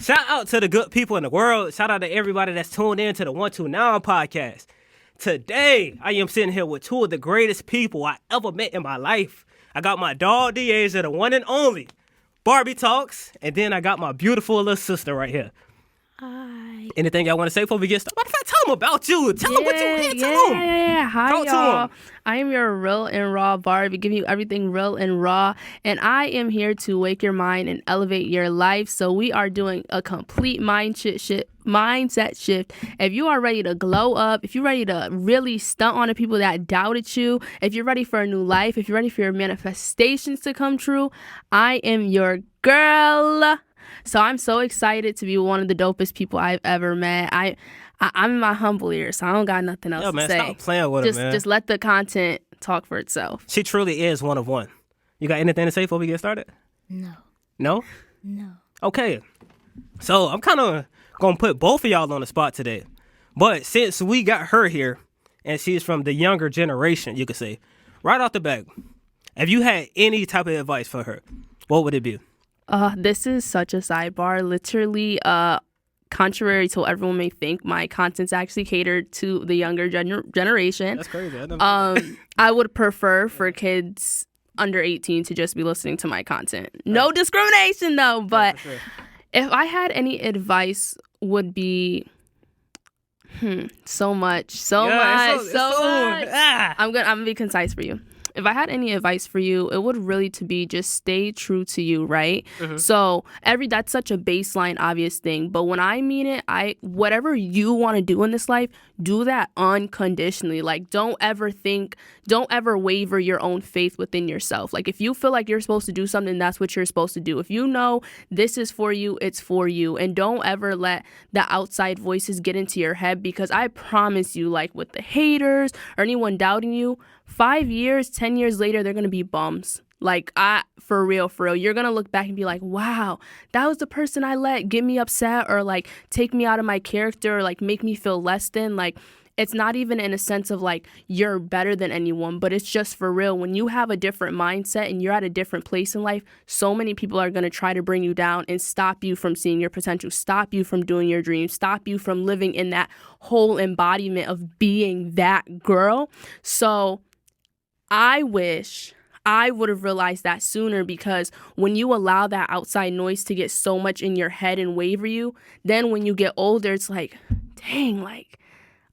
Shout out to the good people in the world. Shout out to everybody that's tuned in to the 129 podcast. Today, I am sitting here with two of the greatest people I ever met in my life. I got my dog Deasia, the one and only Barbie Talks, and then I got my beautiful little sister right here. Hi. Anything y'all want to say before we get started? Matter of fact, tell them about you. Tell them what you did. Tell them. Yeah. Hi, Talk to y'all. 'em. I am your real and raw Barbie, giving you everything real and raw. And I am here to wake your mind and elevate your life. So we are doing a complete mindset shift. If you are ready to glow up, if you're ready to really stunt on the people that doubted you, if you're ready for a new life, if you're ready for your manifestations to come true, I am your girl. So I'm so excited to be one of the dopest people I've ever met. I'm in my humble ear, so I don't got nothing else to say. Stop playing with her, man. Just let the content talk for itself. She truly is one of one. You got anything to say before we get started? No. No? No. Okay. So I'm kind of going to put both of y'all on the spot today. But since we got her here, and she's from the younger generation, you could say, right off the bat, if you had any type of advice for her, what would it be? This is such a sidebar. Literally, contrary to what everyone may think, my content's actually catered to the younger generation. That's crazy. I would prefer for kids under 18 to just be listening to my content. No discrimination, though. But Yeah, for sure. if I had any advice, would be so much. It's so much. Ah. I'm gonna be concise for you. If I had any advice for you, it would really to be just stay true to you, right? Mm-hmm. So that's such a baseline, obvious thing. But when I mean it, whatever you want to do in this life, do that unconditionally. Like, don't ever waver your own faith within yourself. Like, if you feel like you're supposed to do something, that's what you're supposed to do. If you know this is for you, it's for you. And don't ever let the outside voices get into your head, because I promise you, like with the haters or anyone doubting you, 5 years, 10 years later, they're going to be bums. Like, for real, you're going to look back and be like, wow, that was the person I let get me upset or like take me out of my character or like make me feel less than. Like, it's not even in a sense of like you're better than anyone, but it's just for real. When you have a different mindset and you're at a different place in life, so many people are going to try to bring you down and stop you from seeing your potential, stop you from doing your dreams, stop you from living in that whole embodiment of being that girl. So I wish I would have realized that sooner, because when you allow that outside noise to get so much in your head and waver you, then when you get older, it's like, dang, like,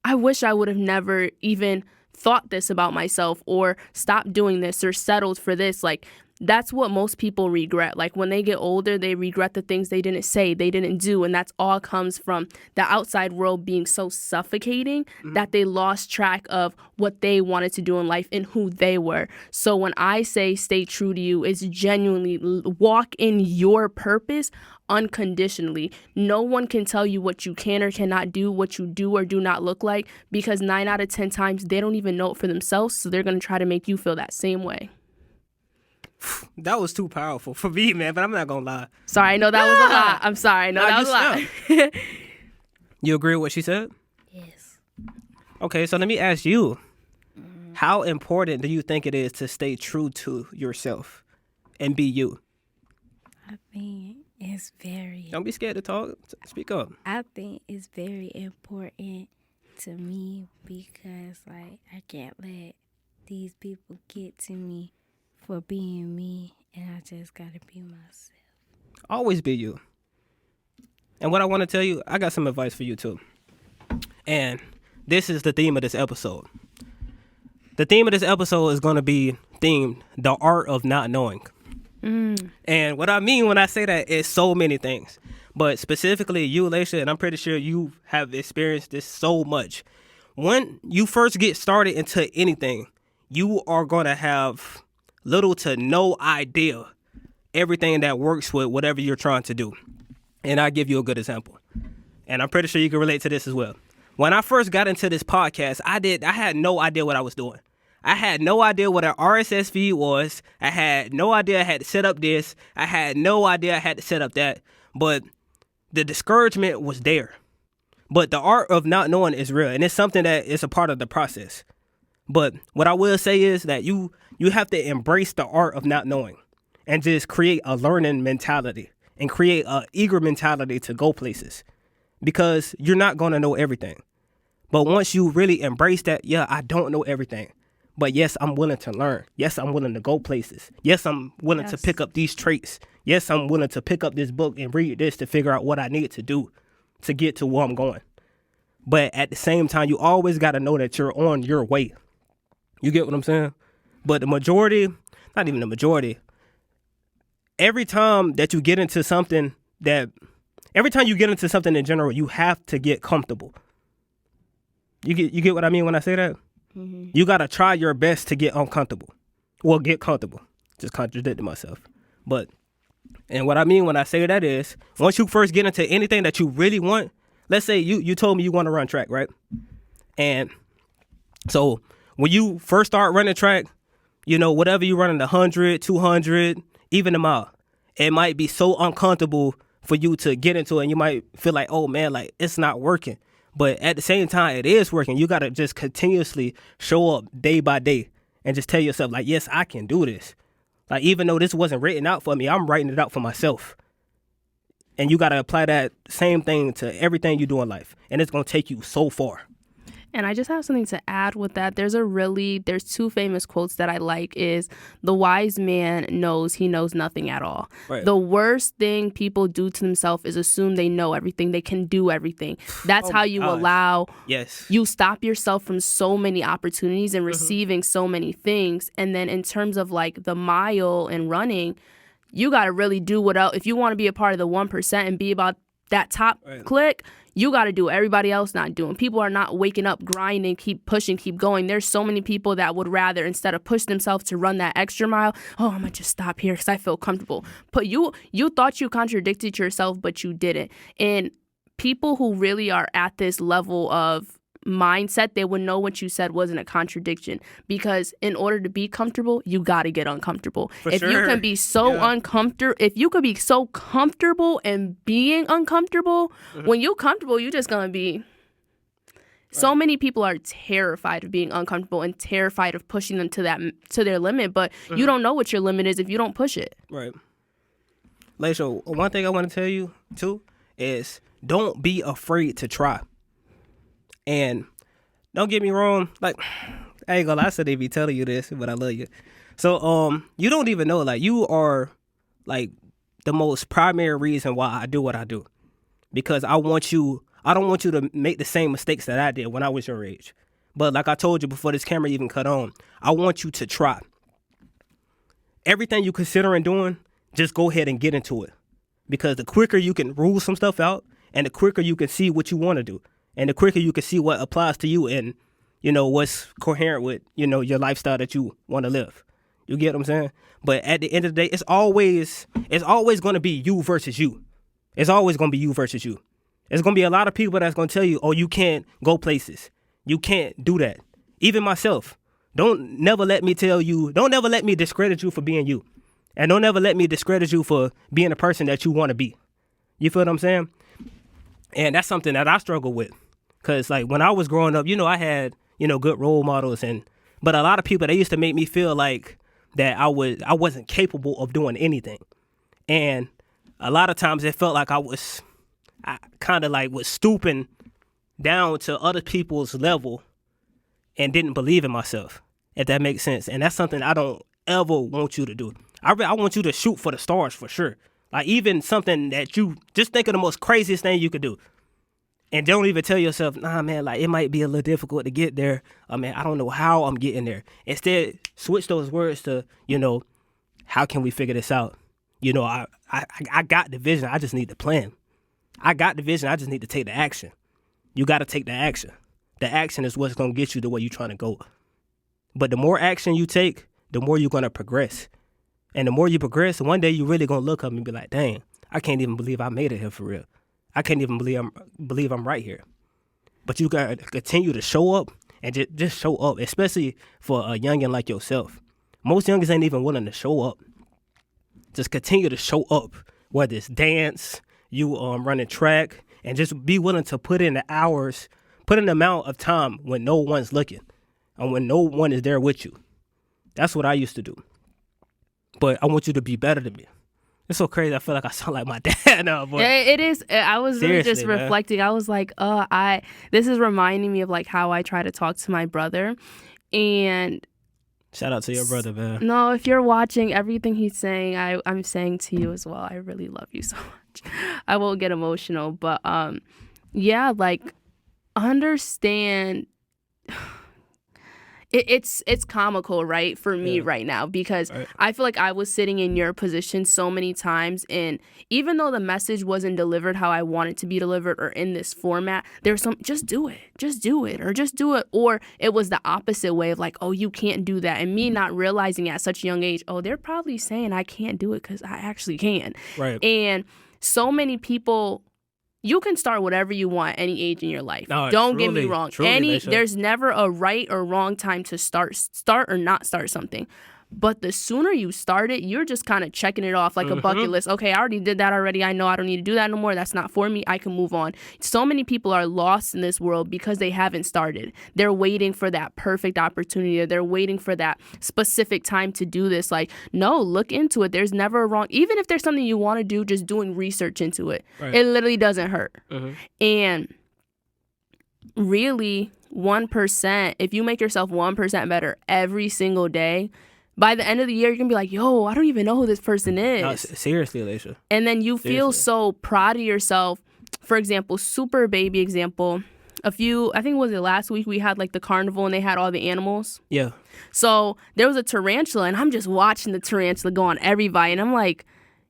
I wish I would have never even thought this about myself or stopped doing this or settled for this. Like, that's what most people regret. Like, when they get older, they regret the things they didn't say, they didn't do. And that's all comes from the outside world being so suffocating that they lost track of what they wanted to do in life and who they were. So when I say stay true to you, it's genuinely walk in your purpose unconditionally. No one can tell you what you can or cannot do, what you do or do not look like, because 9 out of 10 times they don't even know it for themselves. So they're going to try to make you feel that same way. That was too powerful for me, man, but I'm not going to lie. Sorry, I know that was a lot. I'm sorry. No, that was a lot. You agree with what she said? Yes. Okay, so let me ask you, how important do you think it is to stay true to yourself and be you? I think it's very... Don't be scared to talk. Speak up. I think it's very important to me, because, like, I can't let these people get to me for being me, and I just gotta be myself. Always be you. And what I want to tell you, I got some advice for you too. And this is the theme of this episode. The theme of this episode is going to be themed the art of not knowing. And what I mean when I say that is so many things. But specifically you, Laisha, and I'm pretty sure you have experienced this so much. When you first get started into anything, you are going to have little to no idea everything that works with whatever you're trying to do. And I'll give you a good example. And I'm pretty sure you can relate to this as well. When I first got into this podcast, I had no idea what I was doing. I had no idea what an RSS feed was. I had no idea I had to set up this. I had no idea I had to set up that. But the discouragement was there. But the art of not knowing is real. And it's something that is a part of the process. But what I will say is that you have to embrace the art of not knowing and just create a learning mentality and create a eager mentality to go places, because you're not going to know everything. But once you really embrace that, yeah, I don't know everything, but yes, I'm willing to learn. Yes, I'm willing to go places. Yes, I'm willing to pick up these traits. Yes, I'm willing to pick up this book and read this to figure out what I need to do to get to where I'm going. But at the same time, you always got to know that you're on your way. You get what I'm saying? But the majority, not even the majority, every time you get into something in general, you have to get comfortable. You get what I mean when I say that? Mm-hmm. You got to try your best to get uncomfortable. Well, get comfortable. Just contradicted myself. And what I mean when I say that is, once you first get into anything that you really want, let's say you told me you want to run track, right? And so when you first start running track, whatever you're running, 100, 200, even a mile, it might be so uncomfortable for you to get into it. And you might feel like, oh man, like it's not working. But at the same time, it is working. You got to just continuously show up day by day and just tell yourself, like, yes, I can do this. Like, even though this wasn't written out for me, I'm writing it out for myself. And you got to apply that same thing to everything you do in life. And it's going to take you so far. And I just have something to add with that. There's two famous quotes that I like is, the wise man knows he knows nothing at all. Right. The worst thing people do to themselves is assume they know everything. They can do everything. That's how you allow, you stop yourself from so many opportunities and receiving so many things. And then in terms of like the mile and running, you got to really do if you want to be a part of the 1% and be about that top click, you got to do what everybody else not doing. People are not waking up, grinding, keep pushing, keep going. There's so many people that would rather, instead of push themselves to run that extra mile, oh, I'm going to just stop here because I feel comfortable. But you thought you contradicted yourself, but you didn't. And people who really are at this level of mindset, they would know what you said wasn't a contradiction, because in order to be comfortable, you got to get uncomfortable. You can be so uncomfortable, if you could be so comfortable in being uncomfortable, when you're comfortable, you're just going to be. So many people are terrified of being uncomfortable and terrified of pushing them to their limit, but you don't know what your limit is if you don't push it. Right. Laisha, one thing I want to tell you too is, don't be afraid to try. And don't get me wrong, like, I ain't gonna lie, so they be telling you this, but I love you. So, you don't even know, like, you are, like, the most primary reason why I do what I do. Because I don't want you to make the same mistakes that I did when I was your age. But like I told you before this camera even cut on, I want you to try. Everything you considering doing, just go ahead and get into it. Because the quicker you can rule some stuff out, and the quicker you can see what you want to do, and the quicker you can see what applies to you and, what's coherent with, your lifestyle that you want to live. You get what I'm saying? But at the end of the day, it's always going to be you versus you. It's always going to be you versus you. There's going to be a lot of people that's going to tell you, oh, you can't go places. You can't do that. Even myself. Don't never let me discredit you for being you. And don't ever let me discredit you for being the person that you want to be. You feel what I'm saying? And that's something that I struggle with. Because, like, when I was growing up, I had, good role models. But a lot of people, they used to make me feel like that I wasn't capable of doing anything. And a lot of times it felt like I kind of like was stooping down to other people's level and didn't believe in myself, if that makes sense. And that's something I don't ever want you to do. I want you to shoot for the stars for sure. Like, even something that you just think of the most craziest thing you could do. And don't even tell yourself, nah, man, like, it might be a little difficult to get there. I mean, I don't know how I'm getting there. Instead, switch those words to, how can we figure this out? I got the vision. I just need the plan. I got the vision. I just need to take the action. You got to take the action. The action is what's going to get you to where you're trying to go. But the more action you take, the more you're going to progress. And the more you progress, one day you're really going to look up and be like, dang, I can't even believe I made it here for real. I can't even believe I'm right here. But you got to continue to show up and just show up, especially for a youngin' like yourself. Most youngins ain't even willing to show up. Just continue to show up, whether it's dance, you running track, and just be willing to put in the hours, put in the amount of time when no one's looking and when no one is there with you. That's what I used to do. But I want you to be better than me. It's so crazy. I feel like I sound like my dad now, but Yeah, it is. I was really just Seriously, man. reflecting. I was like, this is reminding me of like how I try to talk to my brother. And shout out to your brother, man. no, if you're watching everything he's saying, I'm saying to you as well. I really love you so much. I won't get emotional, but yeah, like understand. It's comical, right, for me right now, because Right. I feel like I was sitting in your position so many times, and even though the message wasn't delivered how I want it to be delivered or in this format, there's some just do it, or it was the opposite way of like, oh, you can't do that, and me not realizing at such a young age, oh, they're probably saying I can't do it because I actually can. Right. And so many people. You can start whatever you want any age in your life. No, Don't get me truly, wrong. truly, Leisha. There's never a right or wrong time to start or not start something. But the sooner you start it, you're just kind of checking it off like a bucket list. Okay, I already did that already. I know I don't need to do that no more. That's not for me. I can move on. So many people are lost in this world because they haven't started. They're waiting for that perfect opportunity. They're waiting for that specific time to do this. Like, no, look into it. There's never a wrong. Even if there's something you want to do, just doing research into it. Right. It literally doesn't hurt. Mm-hmm. And really, 1%, if you make yourself 1% better every single day, by the end of the year, you're going to be like, yo, I don't even know who this person is. No, seriously, Leisha. And then you feel Seriously. so proud of yourself. For example, super baby example. I think it was last week, we had like the carnival and they had all the animals. Yeah. So there was a tarantula and I'm just watching the tarantula go on every bite. And I'm like,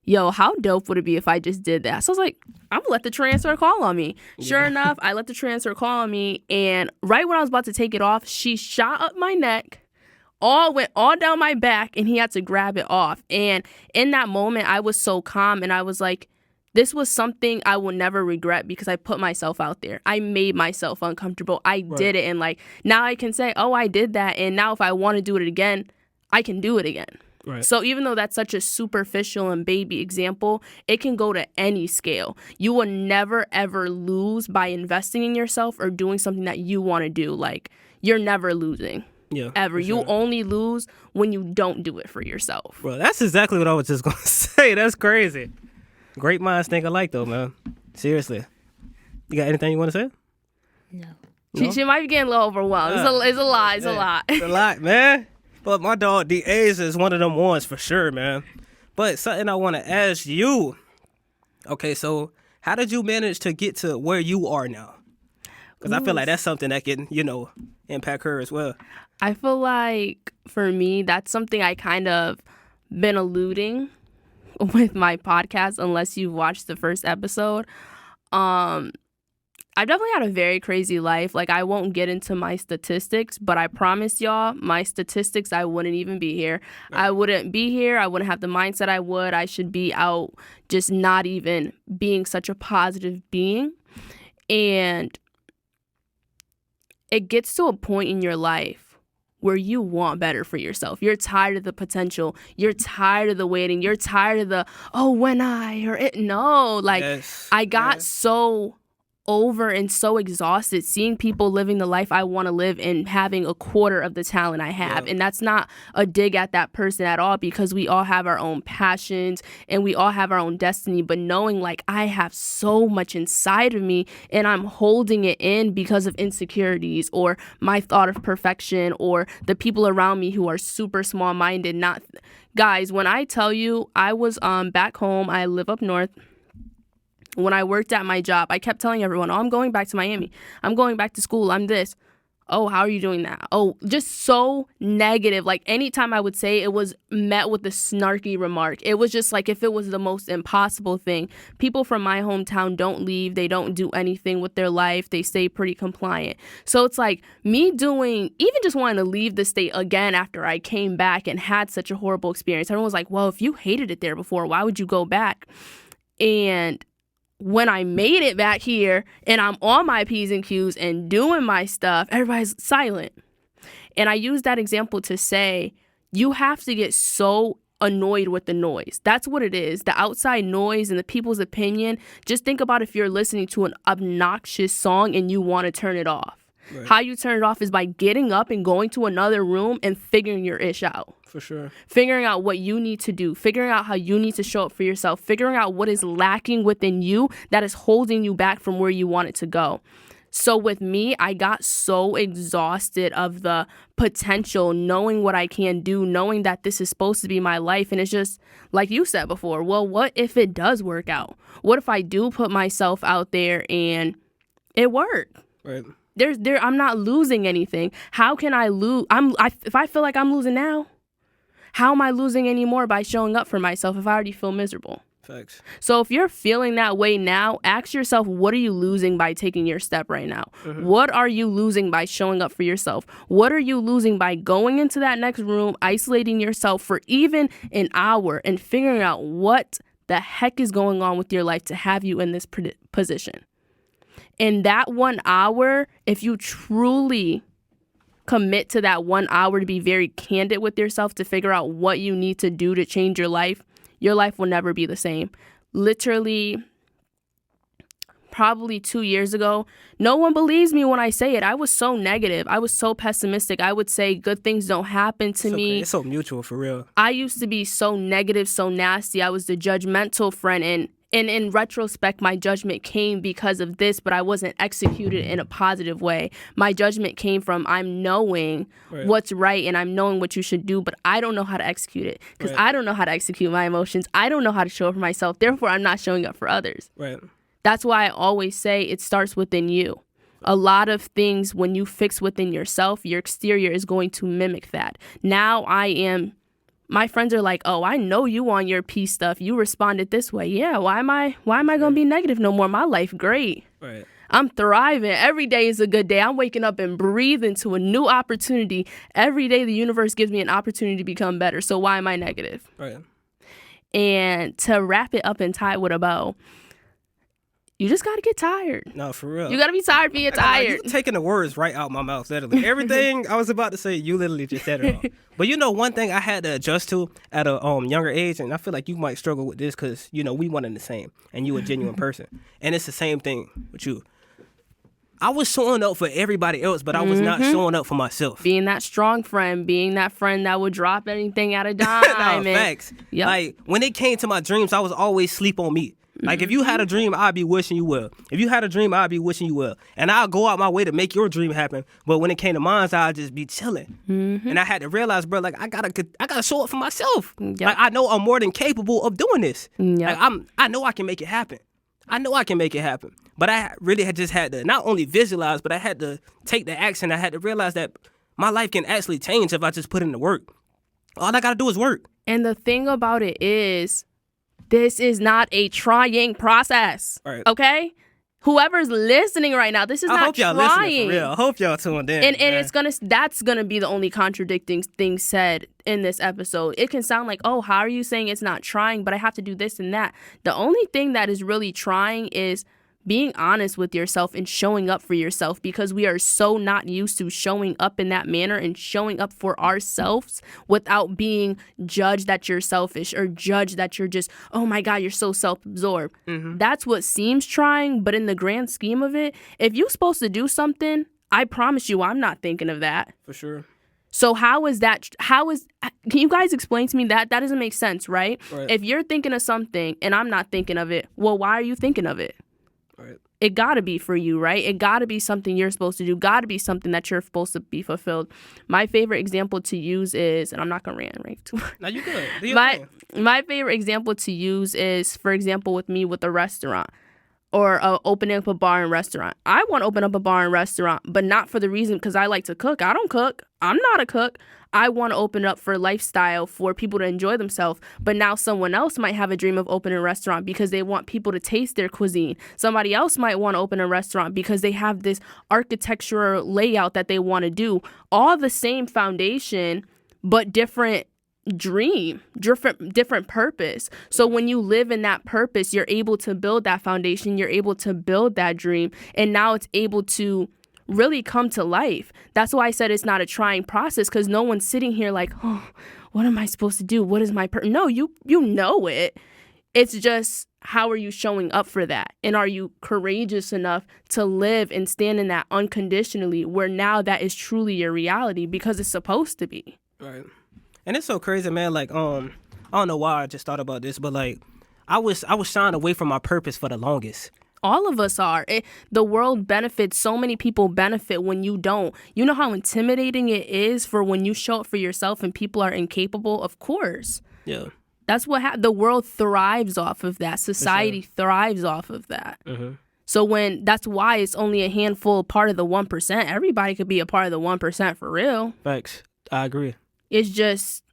yo, how dope would it be if I just did that? So I was like, I'm going to let the tarantula call on me. Sure enough, I let the tarantula call on me. And right when I was about to take it off, she shot up my neck. Went all down my back, and he had to grab it off. And in that moment, I was so calm, and I was like, this was something I will never regret because I put myself out there. I made myself uncomfortable. I did it, and like now I can say, oh, I did that, and now if I want to do it again, I can do it again. Right. So even though that's such a superficial and baby example, it can go to any scale. You will never, ever lose by investing in yourself or doing something that you want to do. Like, you're never losing. Yeah. Ever. for You sure. only lose when you don't do it for yourself. Bro, that's exactly what I was just going to say. That's crazy. Great minds think alike, though, man. Seriously. You got anything you want to say? No. She might be getting a little overwhelmed. It's a lot. It's a lot. It's a lot, man. But my dog, DA's is one of them ones for sure, man. But something I want to ask you. Okay, so how did you manage to get to where you are now? Because I feel like that's something that can, impact her as well. I feel like for me, that's something I kind of been alluding with my podcast, unless you've watched the first episode. I've definitely had a very crazy life. Like, I won't get into my statistics, but I promise y'all, my statistics, I wouldn't even be here. Right. I wouldn't be here. I wouldn't have the mindset I would. I should be out just not even being such a positive being. And it gets to a point in your life where you want better for yourself. You're tired of the potential. You're tired of the waiting. You're tired of the, no. Like, Yes. I got so over and so exhausted seeing people living the life I want to live and having a quarter of the talent I have. Yeah. And that's not a dig at that person at all, because we all have our own passions and we all have our own destiny. But knowing like I have so much inside of me and I'm holding it in because of insecurities or my thought of perfection or the people around me who are super small-minded. Guys, when I tell you I was back home, I live up north. When I worked at my job, I kept telling everyone, I'm going back to Miami. I'm going back to school. I'm this. Oh, how are you doing that? Oh, just so negative. Like, anytime I would say it was met with a snarky remark. It was just like if it was the most impossible thing. People from my hometown don't leave. They don't do anything with their life. They stay pretty compliant. So it's like me even just wanting to leave the state again after I came back and had such a horrible experience. Everyone was like, well, if you hated it there before, why would you go back? And when I made it back here and I'm on my P's and Q's and doing my stuff, everybody's silent. And I use that example to say, you have to get so annoyed with the noise. That's what it is. The outside noise and the people's opinion. Just think about if you're listening to an obnoxious song and you want to turn it off. Right. How you turn it off is by getting up and going to another room and figuring your ish out. For sure. Figuring out what you need to do, figuring out how you need to show up for yourself, figuring out what is lacking within you that is holding you back from where you want it to go. So with me, I got so exhausted of the potential, knowing what I can do, knowing that this is supposed to be my life. And it's just like you said before, well, what if it does work out? What if I do put myself out there and it worked? Right. I'm not losing anything. How can I lose? If I feel like I'm losing now, how am I losing any more by showing up for myself if I already feel miserable? Facts. So if you're feeling that way now, ask yourself, what are you losing by taking your step right now? Mm-hmm. What are you losing by showing up for yourself? What are you losing by going into that next room, isolating yourself for even an hour and figuring out what the heck is going on with your life to have you in this position? In that 1 hour, if you truly commit to that 1 hour to be very candid with yourself, to figure out what you need to do to change your life will never be the same. Literally, probably 2 years ago, no one believes me when I say it. I was so negative. I was so pessimistic. I would say good things don't happen to me. It's so mutual, for real. I used to be so negative, so nasty. I was the judgmental friend, and in retrospect, my judgment came because of this, but I wasn't executed in a positive way. My judgment came from I'm knowing what's right and I'm knowing what you should do, but I don't know how to execute it because I don't know how to execute my emotions. I don't know how to show up for myself. Therefore, I'm not showing up for others. Right. That's why I always say it starts within you. A lot of things, when you fix within yourself, your exterior is going to mimic that. Now my friends are like, oh, I know you on your peace stuff. You responded this way. Yeah, why am I going to be negative no more? My life great. Right. I'm thriving. Every day is a good day. I'm waking up and breathing to a new opportunity. Every day the universe gives me an opportunity to become better. So why am I negative? Right. And to wrap it up and tie it with a bow, you just got to get tired. No, for real. You got to be tired being tired. You're taking the words right out my mouth, literally. Everything I was about to say, you literally just said it all. But one thing I had to adjust to at a younger age, and I feel like you might struggle with this because, we one and the same, and you a genuine person. And it's the same thing with you. I was showing up for everybody else, but I was not showing up for myself. Being that strong friend, being that friend that would drop anything at a dime. No, facts. Yep. Like, when it came to my dreams, I was always sleep on me. Like, if you had a dream, I'd be wishing you well. If you had a dream, I'd be wishing you well. And I'll go out my way to make your dream happen. But when it came to mine, I'd just be chilling. Mm-hmm. And I had to realize, bro, like, I gotta show up for myself. Yep. Like, I know I'm more than capable of doing this. Yep. Like, I know I can make it happen. But I really had to not only visualize, but I had to take the action. I had to realize that my life can actually change if I just put in the work. All I gotta do is work. And the thing about it is, this is not a trying process. Right. Okay? Whoever's listening right now, this is not trying. I hope y'all listening for real. I hope y'all tuned in. And that's gonna be the only contradicting thing said in this episode. It can sound like, oh, how are you saying it's not trying, but I have to do this and that. The only thing that is really trying is being honest with yourself and showing up for yourself, because we are so not used to showing up in that manner and showing up for ourselves without being judged that you're selfish or judged that you're just, oh my God, you're so self-absorbed. Mm-hmm. That's what seems trying, but in the grand scheme of it, if you're supposed to do something, I promise you I'm not thinking of that. For sure. So can you guys explain to me that? That doesn't make sense, right? If you're thinking of something and I'm not thinking of it, well, why are you thinking of it? Right. It gotta be for you, right? It gotta be something you're supposed to do. Gotta be something that you're supposed to be fulfilled. My favorite example to use is, and I'm not gonna rant too much. No, you good. My favorite example to use is, for example, with me with a restaurant or opening up a bar and restaurant. I want to open up a bar and restaurant, but not for the reason because I like to cook. I don't cook. I'm not a cook. I want to open it up for lifestyle, for people to enjoy themselves. But now someone else might have a dream of opening a restaurant because they want people to taste their cuisine. Somebody else might want to open a restaurant because they have this architectural layout that they want to do. All the same foundation, but different dream, different purpose. So when you live in that purpose, you're able to build that foundation. You're able to build that dream. And now it's able to really come to life. That's why I said it's not a trying process, because no one's sitting here like, oh, what am I supposed to do? What is my no, you know it. It's just how are you showing up for that? And are you courageous enough to live and stand in that unconditionally, where now that is truly your reality because it's supposed to be? Right. And it's so crazy, man. Like, I don't know why I just thought about this, but like, I was shying away from my purpose for the longest. All of us are. The world benefits. So many people benefit when you don't. You know how intimidating it is for when you show up for yourself and people are incapable? Of course. Yeah. That's what the world thrives off of that. Society thrives off of that. Mm-hmm. So that's why it's only a handful part of the 1%. Everybody could be a part of the 1% for real. Facts. I agree. It's just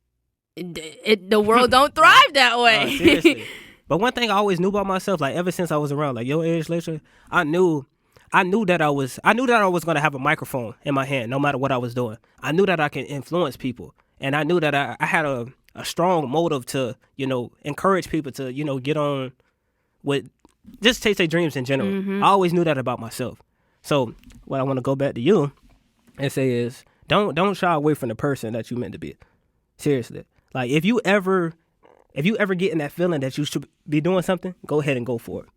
the world don't thrive that way. Seriously. But one thing I always knew about myself, like ever since I was around like your age, later, I knew that I was gonna have a microphone in my hand no matter what I was doing. I knew that I can influence people, and I knew that I had a strong motive to, encourage people to, get on with just chase their dreams in general. Mm-hmm. I always knew that about myself. So what I want to go back to you and say is don't shy away from the person that you meant to be. Seriously. Like if you ever get in that feeling that you should be doing something, go ahead and go for it.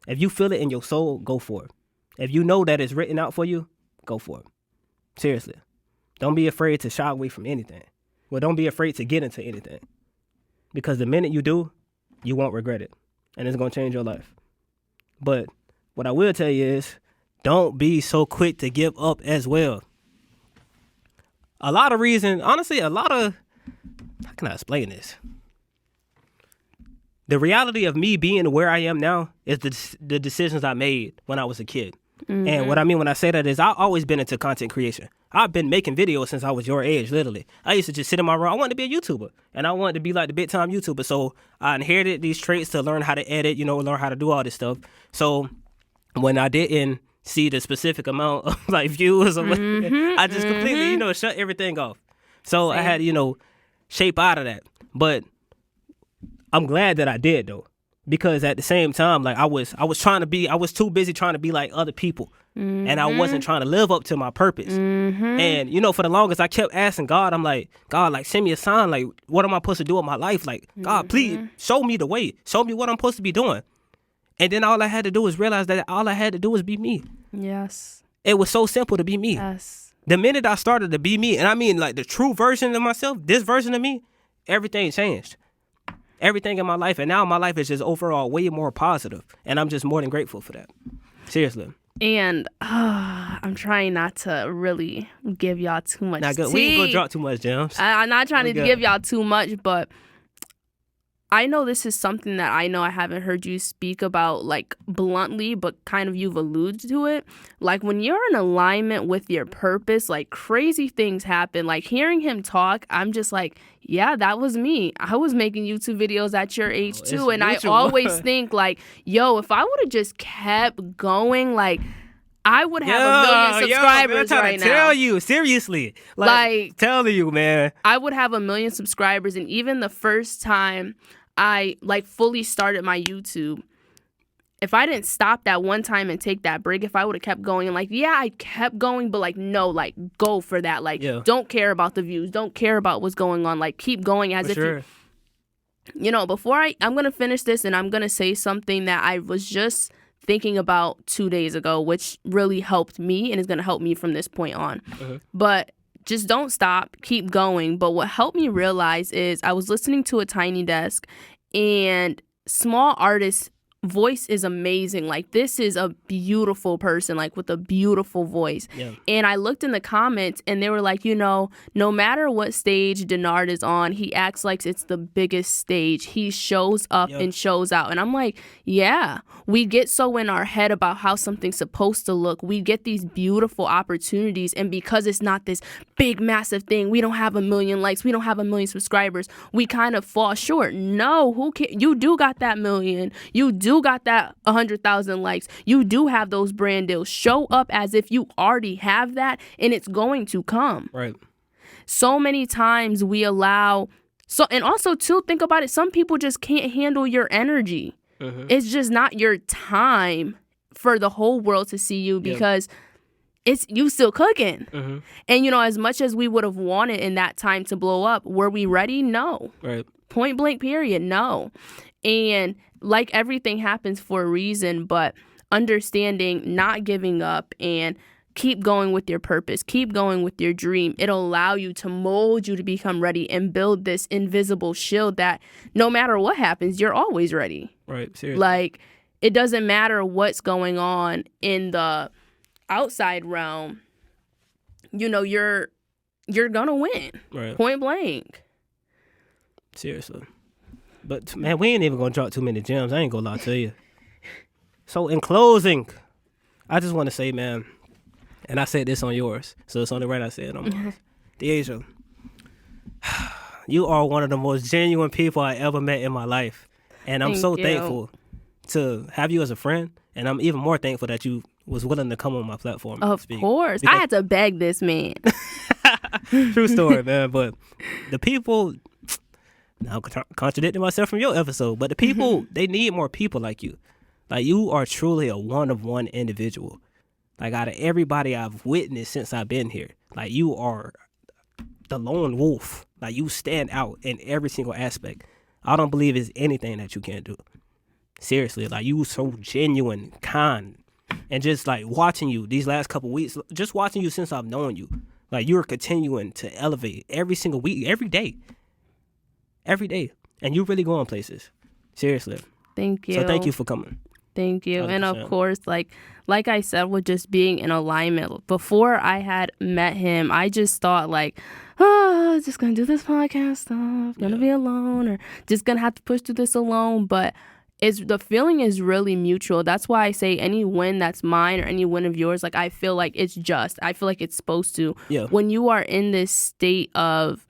If you feel it in your soul, go for it. If you know that it's written out for you, go for it. Seriously. Don't be afraid to shy away from anything. Well, don't be afraid to get into anything. Because the minute you do, you won't regret it. And it's going to change your life. But what I will tell you is, don't be so quick to give up as well. How can I explain this? The reality of me being where I am now is the decisions I made when I was a kid. Mm-hmm. And what I mean when I say that is I've always been into content creation. I've been making videos since I was your age, literally. I used to just sit in my room. I wanted to be a YouTuber. And I wanted to be like the big time YouTuber. So I inherited these traits to learn how to edit, learn how to do all this stuff. So when I didn't see the specific amount of like views, or I just completely, shut everything off. So I had, shape out of that. But I'm glad that I did though. Because at the same time, like I was too busy trying to be like other people. Mm-hmm. And I wasn't trying to live up to my purpose. Mm-hmm. And, for the longest, I kept asking God, I'm like, God, like, send me a sign. Like, what am I supposed to do with my life? Like, God, please show me the way. Show me what I'm supposed to be doing. And then all I had to do was realize that all I had to do was be me. Yes. It was so simple to be me. Yes. The minute I started to be me, and I mean like the true version of myself, this version of me, everything changed. Everything in my life, and now my life is just overall way more positive, and I'm just more than grateful for that. Seriously. And I'm trying not to really give y'all too much tea. We ain't gonna drop too much, James. I'm not trying to give y'all too much, but I know this is something that I know I haven't heard you speak about like bluntly, but kind of you've alluded to it. Like when you're in alignment with your purpose, like crazy things happen. Like hearing him talk, I'm just like, yeah, that was me. I was making YouTube videos at your age too. And I always think like, yo, if I would have just kept going, like I would have a million subscribers man, right now. Tell you, seriously. Like telling you, man. I would have 1 million subscribers. And even the first time I like fully started my YouTube, if I didn't stop that one time and take that break, if I would have kept going and like, yeah, I kept going, but like, no, like go for that. Like, don't care about the views. Don't care about what's going on. Like keep going as if before I'm going to finish this and I'm going to say something that I was just thinking about 2 days ago, which really helped me and is going to help me from this point on. But just don't stop, keep going. But what helped me realize is I was listening to a Tiny Desk, and small artists' voice is amazing. Like this is a beautiful person, like with a beautiful voice. Yeah. And I looked in the comments and they were like, no matter what stage Denard is on, he acts like it's the biggest stage. He shows up and shows out. And I'm like, yeah, we get so in our head about how something's supposed to look. We get these beautiful opportunities. And because it's not this big, massive thing, we don't have 1 million likes, we don't have 1 million subscribers, we kind of fall short. No, who can? You do got that million. You do got that 100,000 likes. You do have those brand deals. Show up as if you already have that and it's going to come. Right. So many times we allow, and also too, think about it, some people just can't handle your energy. It's just not your time for the whole world to see you because it's you still cooking. And as much as we would have wanted in that time to blow up, were we ready? No. Right. Point blank period, no. And like everything happens for a reason, but understanding, not giving up, and keep going with your purpose, keep going with your dream. It'll allow you to mold you to become ready and build this invisible shield that no matter what happens, you're always ready. Right, seriously. Like, it doesn't matter what's going on in the outside realm. You know, you're gonna win. Right. Point blank. Seriously. But, man, we ain't even going to drop too many gems. I ain't going to lie to you. So, in closing, I just want to say, man, and I said this on yours, so it's only right I said it on mine. Deasia, you are one of the most genuine people I ever met in my life. And I'm so thankful to have you as a friend. And I'm even more thankful that you was willing to come on my platform. Of course. I had to beg this man. True story, man. But the people... Now, I'm contradicting myself from your episode, but the people, they need more people like you. Like, you are truly a one-of-one individual. Like, out of everybody I've witnessed since I've been here, like, you are the lone wolf. Like, you stand out in every single aspect. I don't believe there's anything that you can't do. Seriously, like, you so genuine, kind, and just, like, watching you these last couple weeks, just watching you since I've known you, like, you're continuing to elevate every single week, every day. Every day. And you really going places. Seriously. Thank you. So thank you for coming. Thank you. 100%. And of course, like I said, with just being in alignment. Before I had met him, I just thought like, oh, just going to do this podcast stuff, going to be alone, or just going to have to push through this alone. But the feeling is really mutual. That's why I say any win that's mine or any win of yours, like I feel like it's just. I feel like it's supposed to. Yeah. When you are in this state of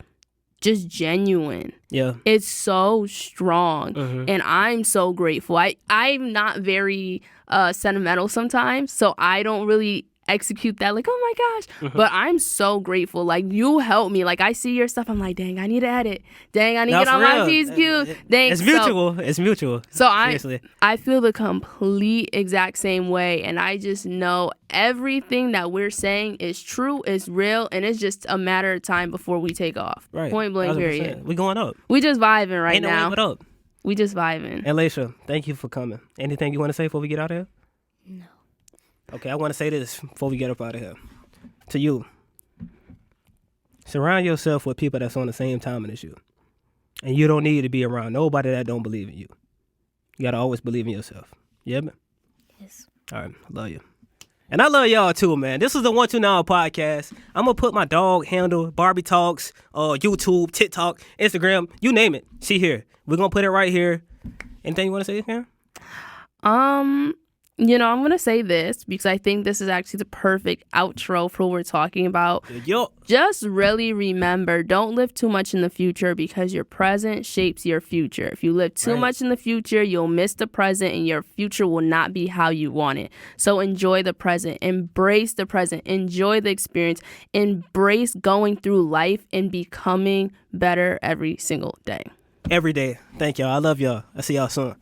just genuine. Yeah. It's so strong. And I'm so grateful. I'm not very sentimental sometimes, so I don't really execute that like, oh my gosh. But I'm so grateful. Like, you help me. Like, I see your stuff. I'm like, dang, I need to edit. Dang, I need to get on my P's Q. Dang, it's mutual. It's mutual. So seriously. I feel the complete exact same way. And I just know everything that we're saying is true, is real, and it's just a matter of time before we take off. Right. Point blank, 100%. period. We going up. We just vibing right Ain't now. no way but up. We just vibing. And Laisha, thank you for coming. Anything you want to say before we get out of here? No. Okay, I want to say this before we get up out of here. To you, surround yourself with people that's on the same timing as you. And you don't need to be around nobody that don't believe in you. You got to always believe in yourself. Yeah, man? Yes. All right, I love you. And I love y'all too, man. This is the 129 podcast. I'm going to put my dog handle, Barbie Talks, YouTube, TikTok, Instagram, you name it. See here. We're going to put it right here. Anything you want to say, Karen? You know, I'm going to say this because I think this is actually the perfect outro for what we're talking about. Yo. Just really remember, don't live too much in the future because your present shapes your future. If you live too much in the future, you'll miss the present and your future will not be how you want it. So enjoy the present. Embrace the present. Enjoy the experience. Embrace going through life and becoming better every single day. Every day. Thank y'all. I love y'all. I'll see y'all soon.